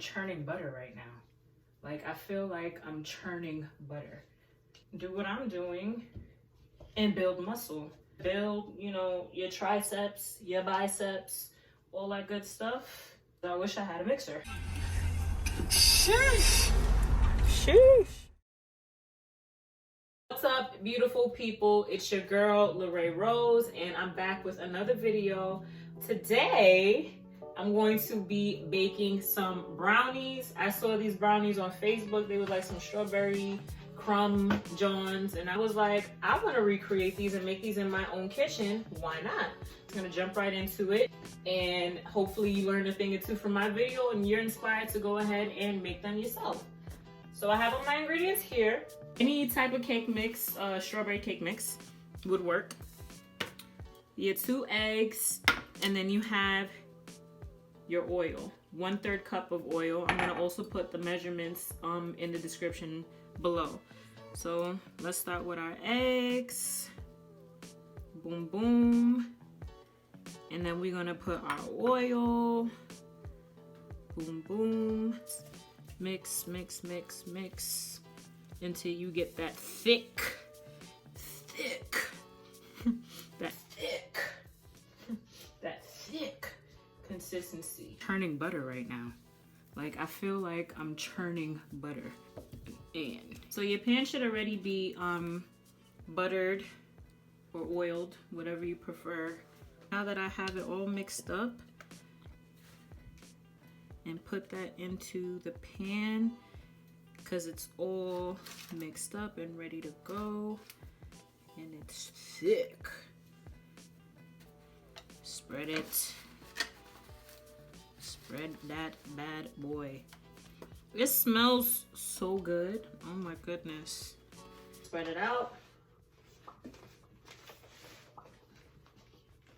churning butter right now. Like, I feel like I'm churning butter. Do what I'm doing and build muscle. Build, you know, your triceps, your biceps, all that good stuff. I wish I had a mixer. Sheesh. Sheesh. What's up, beautiful people? It's your girl, Lorraine Rose, and I'm back with another video. Today, I'm going to be baking some brownies. I saw these brownies on Facebook. They were like some strawberry crumb johns, and I was like, I want to recreate these and make these in my own kitchen. Why not? I'm gonna jump right into it, and hopefully you learned a thing or two from my video and you're inspired to go ahead and make them yourself. So I have all my ingredients here. Any type of cake mix, strawberry cake mix would work. You have 2 eggs, and then you have your oil, 1/3 cup of oil. I'm gonna also put the measurements in the description below. So let's start with our eggs. Boom, boom. And then we're gonna put our oil. Boom, boom. Mix, mix, mix, mix until you get that thick, that thick consistency. Churning butter right now. Like, I feel like I'm churning butter. And so your pan should already be buttered or oiled, whatever you prefer. Now that I have it all mixed up, and put that into the pan because it's all mixed up and ready to go, and it's thick. Spread it. Spread that bad boy. It smells so good. Oh my goodness. Spread it out.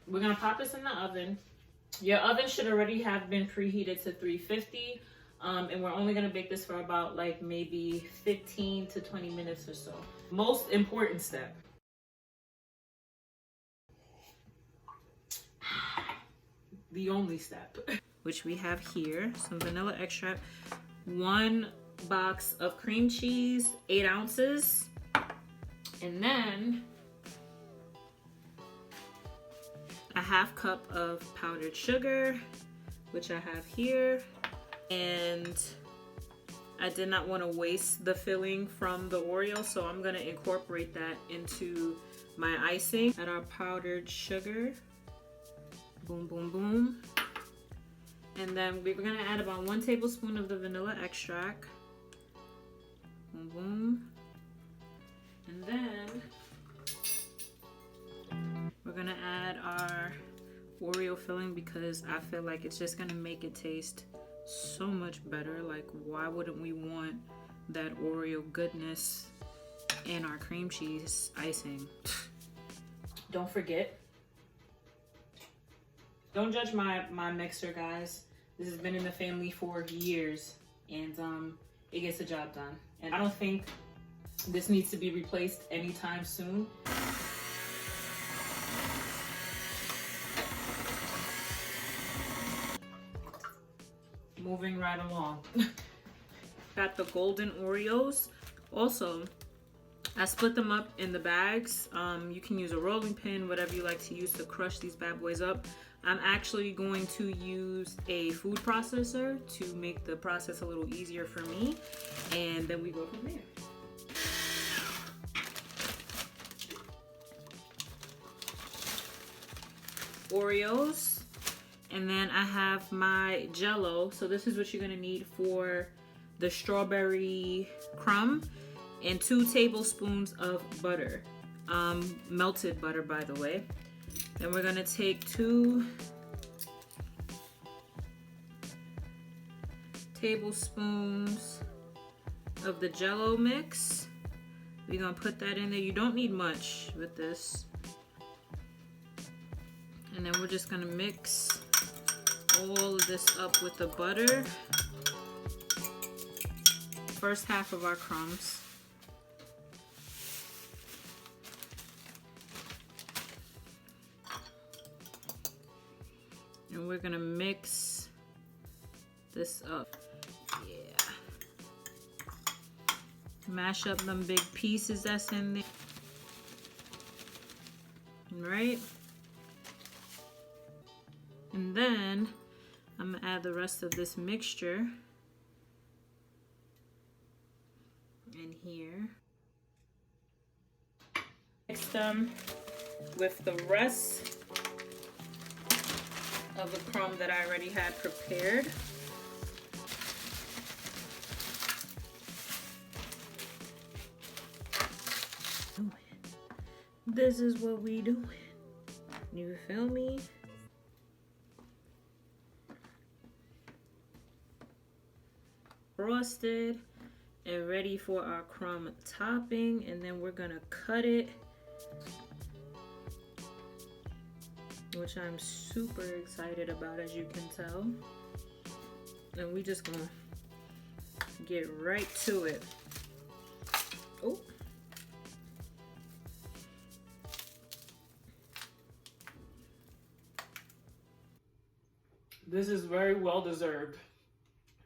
We're gonna pop this in the oven. Your oven should already have been preheated to 350. And we're only gonna bake this for about like maybe 15 to 20 minutes or so. Most important step. The only step. Which we have here, some vanilla extract, 1 box of cream cheese, 8 ounces, and then a 1/2 cup of powdered sugar, which I have here. And I did not want to waste the filling from the Oreo, so I'm going to incorporate that into my icing. Add our powdered sugar. Boom, boom, boom. And then we're going to add about 1 tablespoon of the vanilla extract. Boom, boom. And then we're going to add our Oreo filling because I feel like it's just going to make it taste so much better. Like, why wouldn't we want that Oreo goodness in our cream cheese icing? Don't forget, don't judge my mixer, guys. This has been in the family for years, and it gets the job done. And I don't think this needs to be replaced anytime soon. Moving right along. Got the golden Oreos. Also, I split them up in the bags. You can use a rolling pin, whatever you like to use to crush these bad boys up. I'm actually going to use a food processor to make the process a little easier for me. And then we go from there. Oreos. And then I have my jello. So this is what you're gonna need for the strawberry crumb, and 2 tablespoons of butter. Melted butter, by the way. Then we're gonna take 2 tablespoons of the jello mix. We're gonna put that in there. You don't need much with this. And then we're just gonna mix all of this up with the butter. First half of our crumbs. And we're gonna mix this up. Yeah. Mash up them big pieces that's in there. Right? And then I'm gonna add the rest of this mixture in here. Mix them with the rest of the crumb that I already had prepared. This is what we doing. You feel me? Frosted and ready for our crumb topping, and then we're gonna cut it, which I'm super excited about, as you can tell. And we just gonna get right to it. Oh. This is very well deserved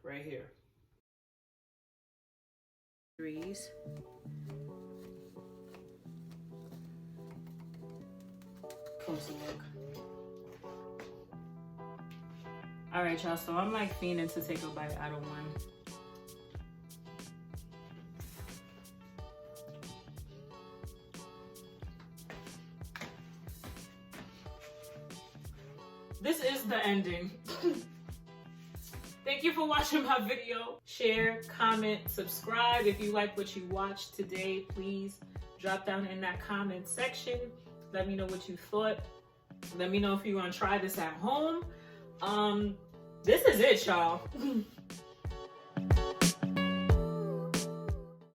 right here. Closer look. All right, y'all, so I'm like fiending to take a bite out of one. This is the ending. Thank you for watching my video. Share, comment, subscribe. If you like what you watched today, please drop down in that comment section. Let me know what you thought. Let me know if you want to try this at home. This is it, y'all.